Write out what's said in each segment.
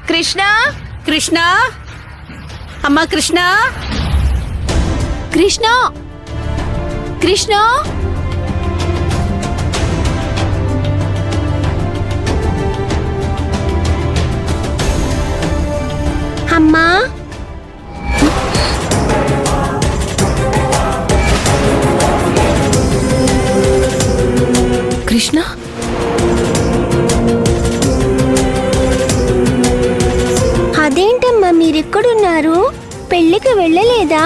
కృష్ణ కృష్ణ అమ్మా కృష్ణ కృష్ణ కృష్ణ అమ్మా కృష్ణ అదేంటమ్మా మీరెక్కడున్నారు? పెళ్లికి వెళ్ళలేదా?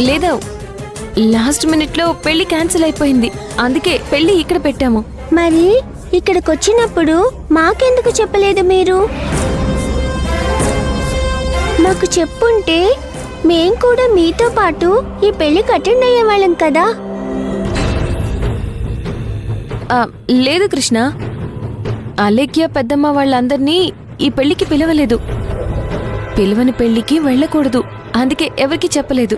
లేదా లాస్ట్ మినిట్ లో పెళ్లి క్యాన్సిల్ అయిపోయింది, అందుకే పెళ్లి ఇక్కడ పెట్టాము. మరి ఇక్కడికొచ్చినప్పుడు మాకెందుకు చెప్పలేదు మీరు? మాకు చెప్పుంటే మేం కూడా మీతో పాటు ఈ పెళ్లికి అటెండ్ అయ్యేవాళ్ళం కదా. లేదు కృష్ణ, అలేఖ్య పెద్దమ్మ వాళ్ళందరినీ ఈ పెళ్లికి పిలవలేదు. పిలవని పెళ్లికి వెళ్ళకూడదు, అందుకే ఎవరికి చెప్పలేదు.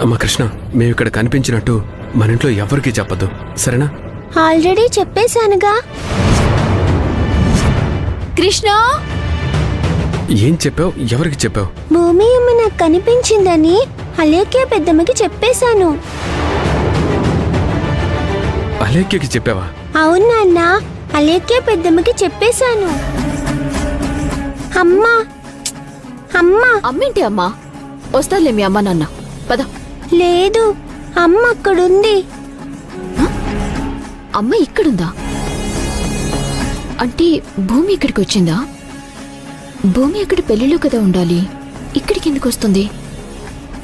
అమ్మ కృష్ణ, మేము ఇక్కడ కనిపించినట్టు మన ఇంట్లో ఎవరికి చెప్పద్దు, సరేనా? ఆల్రెడీ చెప్పేశానుగా. కృష్ణ ఏం చెప్పావు? ఎవరికి చెప్పావు? భూమి అమ్మ నాకు కనిపించిందని అలేఖ్య పెద్దమ్మకి చెప్పేశాను. అలేఖ్యకి చెప్పావా? అవును నాన్న, అలేఖ్య పెద్దమ్మకి చెప్పేశాను. అమ్మా అమ్మా అమ్మేంటి అమ్మా? వస్తాలే మీ అమ్మ నాన్న, పద. లేదు, అమ్మ అక్కడుంది. అమ్మ ఇక్కడుందా? అంటే భూమి ఇక్కడికి వచ్చిందా? భూమి అక్కడ పెళ్లిలో కదా ఉండాలి, ఇక్కడికి ఎందుకు వస్తుంది?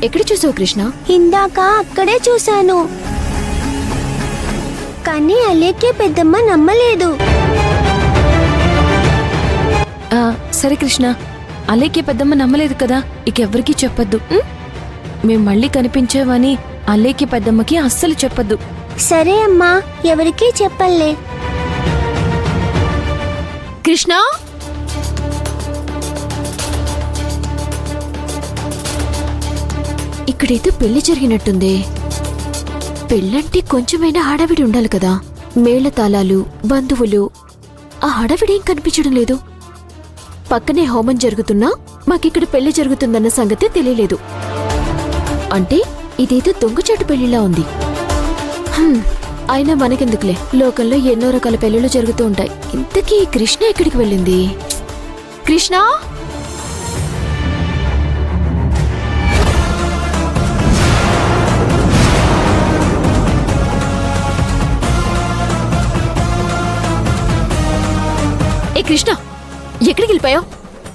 ఎక్కడ చూసావు కృష్ణ? ఇందాక అక్కడే చూశాను, కానీ అలేఖ్య పెద్దమ్మ నమ్మలేదు. సరే కృష్ణ, అలేఖ్య పెద్దమ్మ నమ్మలేదు కదా, ఇకెవ్వరికీ చెప్పొద్దు. మేం మళ్ళీ కనిపించావని అలేఖ్య పెద్దమ్మకి అస్సలు చెప్పొద్దు. సరే అమ్మా, ఎవరికీ చెప్పలే. కృష్ణ ఇక్కడైతే పెళ్లి జరిగినట్టుంది. పెళ్ళంటే కొంచెమైనా హడావిడి ఉండాలి కదా, మేళతాళాలు, బంధువులు. ఆ హడావిడేం కనిపించడం లేదు. పక్కనే హోమం జరుగుతున్నా మాకిక్కడ పెళ్లి జరుగుతుందన్న సంగతి తెలియలేదు. అంటే ఇదేదో దొంగచాటు పెళ్లిలా ఉంది. అయినా మనకెందుకులే, లోకంలో ఎన్నో రకాల పెళ్లిళ్ళు జరుగుతూ ఉంటాయి. ఇంతకీ కృష్ణ ఎక్కడికి వెళ్ళింది? కృష్ణ ఏ కృష్ణ, ఎక్కడికి వెళ్ళిపోయావు?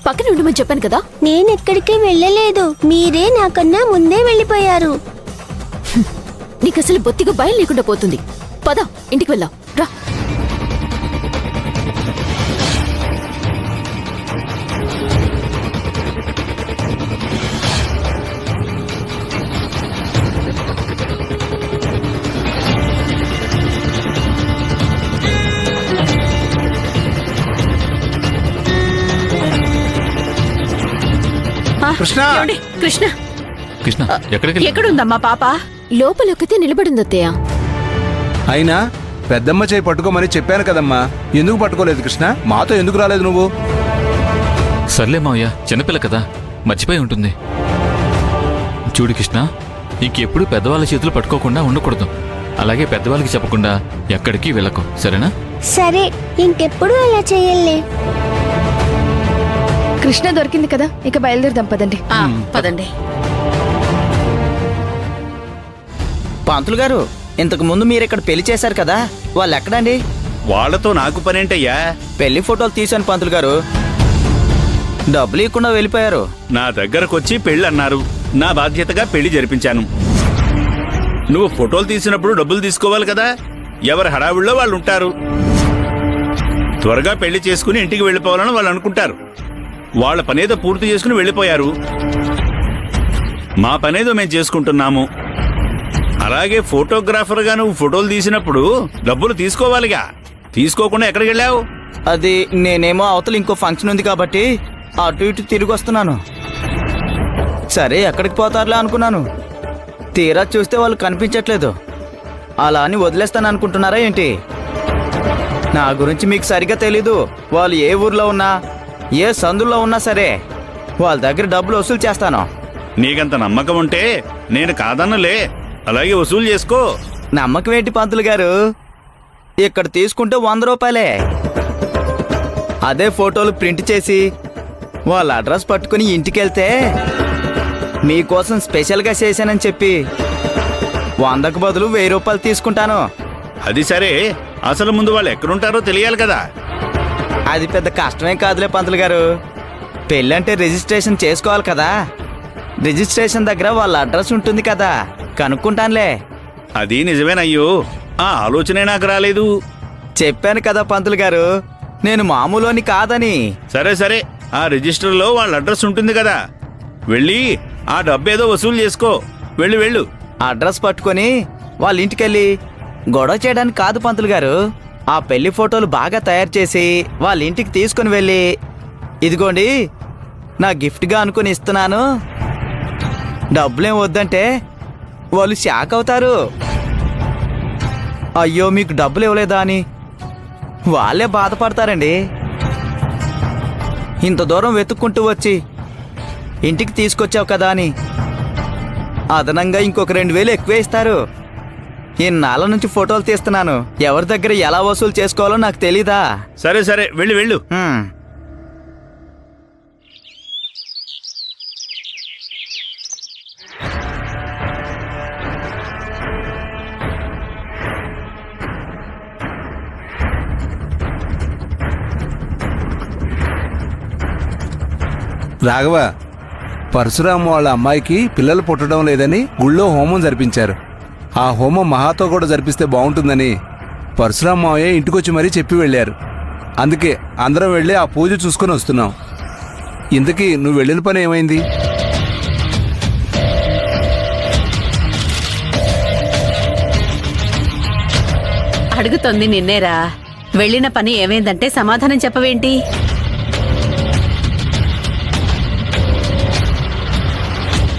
పక్కన ఉండమని చెప్పాను కదా. నేనెక్కడికి వెళ్ళలేదు, మీరే నాకన్నా ముందే వెళ్ళిపోయారు. నీకసలు బొత్తిగా భయం లేకుండా పోతుంది. పద, ఇంటికి వెళ్దాం రా. కృష్ణ కృష్ణ కృష్ణ ఎక్కడికి? ఎక్కడుందమ్మా పాప? లోపలొక్కితే నిలబడిందత్తయ్య. అయినా పెద్దమ్మ చేయి పట్టుకోమని చెప్పాను కదమ్మా, ఎందుకు పట్టుకోలేదు కృష్ణ? మాతో ఎందుకు రాలేదు నువ్వు? సర్లే మావయ్య, చిన్నపిల్ల కదా, మర్చిపోయి ఉంటుంది. చూడు కృష్ణ, ఇంకెప్పుడు పెద్దవాళ్ళ చేతులు పట్టుకోకుండా ఉండకూడదు. అలాగే పెద్దవాళ్ళకి చెప్పకుండా ఎక్కడికి వెళ్ళకు, సరేనా? సరే, ఇంకెప్పుడు అలా చెయ్యలే. కృష్ణ దొరికింది కదా, ఇక బయలుదేరదాం పదండి. పదండి. పంతులు గారు, ఇంతకు ముందు మీరు ఇక్కడ పెళ్లి చేశారు కదా, వాళ్ళు ఎక్కడండి? వాళ్లతో నాకు పనేంటయ్యా? పెళ్లి ఫోటోలు తీశాను పంతులు గారు, డబ్బులు ఇవ్వకుండా వెళ్ళిపోయారు. నా దగ్గరకొచ్చి పెళ్లి అన్నారు, నా బాధ్యతగా పెళ్లి జరిపించాను. నువ్వు ఫోటోలు తీసినప్పుడు డబ్బులు తీసుకోవాలి కదా, ఎవరి హడావుల్లో వాళ్ళు ఉంటారు. త్వరగా పెళ్లి చేసుకుని ఇంటికి వెళ్ళిపోవాలని వాళ్ళు అనుకుంటారు. వాళ్ళ పనేదో పూర్తి చేసుకుని వెళ్ళిపోయారు, మా పనేదో మేము చేసుకుంటున్నాము. అలాగే ఫోటోగ్రాఫర్గా నువ్వు ఫోటోలు తీసినప్పుడు డబ్బులు తీసుకోవాలిగా, తీసుకోకుండా ఎక్కడికి వెళ్ళావు? అది నేనేమో అవతల ఇంకో ఫంక్షన్ ఉంది కాబట్టి అటు ఇటు తిరిగి వస్తున్నాను. సరే ఎక్కడికి పోతారులే అనుకున్నాను, తీరా చూస్తే వాళ్ళు కనిపించట్లేదు. అలా అని వదిలేస్తాను అనుకుంటున్నారా ఏంటి? నా గురించి మీకు సరిగ్గా తెలీదు. వాళ్ళు ఏ ఊర్లో ఉన్నా ఏ సందుల్లో ఉన్నా సరే వాళ్ళ దగ్గర డబ్బులు వసూలు చేస్తాను. నీకంత నమ్మకం ఉంటే నేను కాదన్నలే, అలాగే వసూలు చేసుకో. నమ్మకం ఏంటి పంతులు గారు? ఇక్కడ తీసుకుంటే 100 రూపాయలే. అదే ఫోటోలు ప్రింట్ చేసి వాళ్ళ అడ్రస్ పట్టుకుని ఇంటికెళ్తే మీకోసం స్పెషల్గా చేశానని చెప్పి 100కు బదులు 1000 రూపాయలు తీసుకుంటాను. అది సరే, అసలు ముందు వాళ్ళు ఎక్కడుంటారో తెలియాలి కదా. అది పెద్ద కష్టమేం కాదులే పంతులు గారు. పెళ్ళంటే రిజిస్ట్రేషన్ చేసుకోవాలి కదా. రిజిస్ట్రేషన్ దగ్గర వాళ్ళ అడ్రస్ ఉంటుంది కదా, కనుక్కుంటానులే. అది నిజమేనయ్యో, ఆ ఆలోచనే నాకు రాలేదు. చెప్పాను కదా పంతులు గారు, నేను మామూలుని కాదని. సరే సరే, ఆ రిజిస్టర్లో వాళ్ళ అడ్రస్ ఉంటుంది కదా, వెళ్ళి ఆ డబ్బేదో వసూలు చేసుకో. వెళ్ళు వెళ్ళు. అడ్రస్ పట్టుకొని వాళ్ళ ఇంటికెళ్ళి గొడవ చేయడానికి కాదు పంతులు గారు. ఆ పెళ్లి ఫోటోలు బాగా తయారు చేసి వాళ్ళ ఇంటికి తీసుకుని వెళ్ళి, ఇదిగోండి నా గిఫ్ట్గా అనుకుని ఇస్తున్నాను, డబ్బులేం వద్దంటే వాళ్ళు షాక్ అవుతారు. అయ్యో మీకు డబ్బులు ఇవ్వలేదా అని వాళ్ళే బాధపడతారండి. ఇంత దూరం వెతుక్కుంటూ వచ్చి ఇంటికి తీసుకొచ్చావు కదా అని అదనంగా ఇంకొక 2000 ఎక్కువే ఇస్తారు. ఇన్నాళ్ళ నుంచి ఫోటోలు తీస్తున్నాను, ఎవరి దగ్గర ఎలా వసూలు చేసుకోవాలో నాకు తెలీదా? సరే సరే, వెళ్ళు వెళ్ళు. రాఘవ, పరశురామ వాళ్ళ అమ్మాయికి పిల్లలు పుట్టడం లేదని గుళ్ళో హోమం జరిపించారు. ఆ హోమం మహాతో కూడా జరిపిస్తే బాగుంటుందని పరశురామ మావయ్య ఇంటికొచ్చి మరీ చెప్పి వెళ్ళారు. అందుకే అందరం వెళ్ళి ఆ పూజ చూసుకొని వస్తున్నాం. ఇంతకీ నువ్వు వెళ్ళిన పని ఏమైంది? అడుగుతోంది నిన్నేరా. వెళ్ళిన పని ఏమైందంటే సమాధానం చెప్పవేంటి?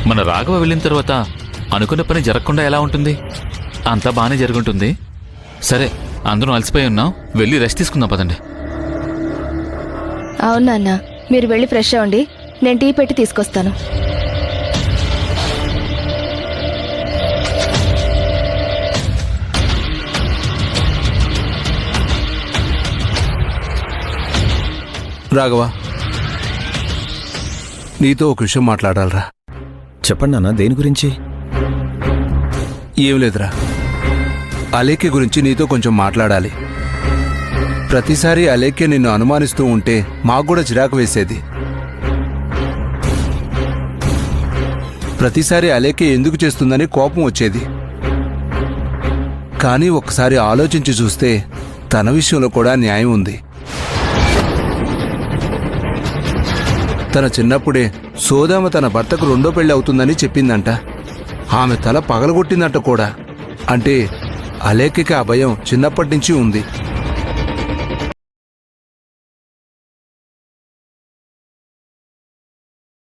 మన రాఘవ వెళ్ళిన తర్వాత అనుకున్న పని జరగకుండా ఎలా ఉంటుంది? అంతా బాగానే జరుగుంటుంది. సరే, అందరం అలసిపోయి ఉన్నాం, వెళ్ళి రెస్ట్ తీసుకుందాం పదండి. అవునన్న, మీరు వెళ్ళి ఫ్రెష్ అవ్వండి, నేను టీ పెట్టి తీసుకొస్తాను. రాఘవ, నీతో ఒక విషయం మాట్లాడాలరా. చెప్పండి నాన్న, దేని గురించి? ఏం లేదురా, అలేఖ్య గురించి నీతో కొంచెం మాట్లాడాలి. ప్రతిసారి అలేఖ్య నిన్ను అనుమానిస్తూ ఉంటే మాకు కూడా చిరాకు వేసేది. ప్రతిసారి అలేఖ్య ఎందుకు చేస్తుందని కోపం వచ్చేది. కానీ ఒకసారి ఆలోచించి చూస్తే తన విషయంలో కూడా న్యాయం ఉంది. తన చిన్నప్పుడే సోదామ తన భర్తకు 2వ పెళ్లి అవుతుందని చెప్పిందంట. ఆమె తల పగలగొట్టిందంట కూడా. అంటే అలేఖ్యకి ఆ భయం చిన్నప్పటి నుంచి ఉంది.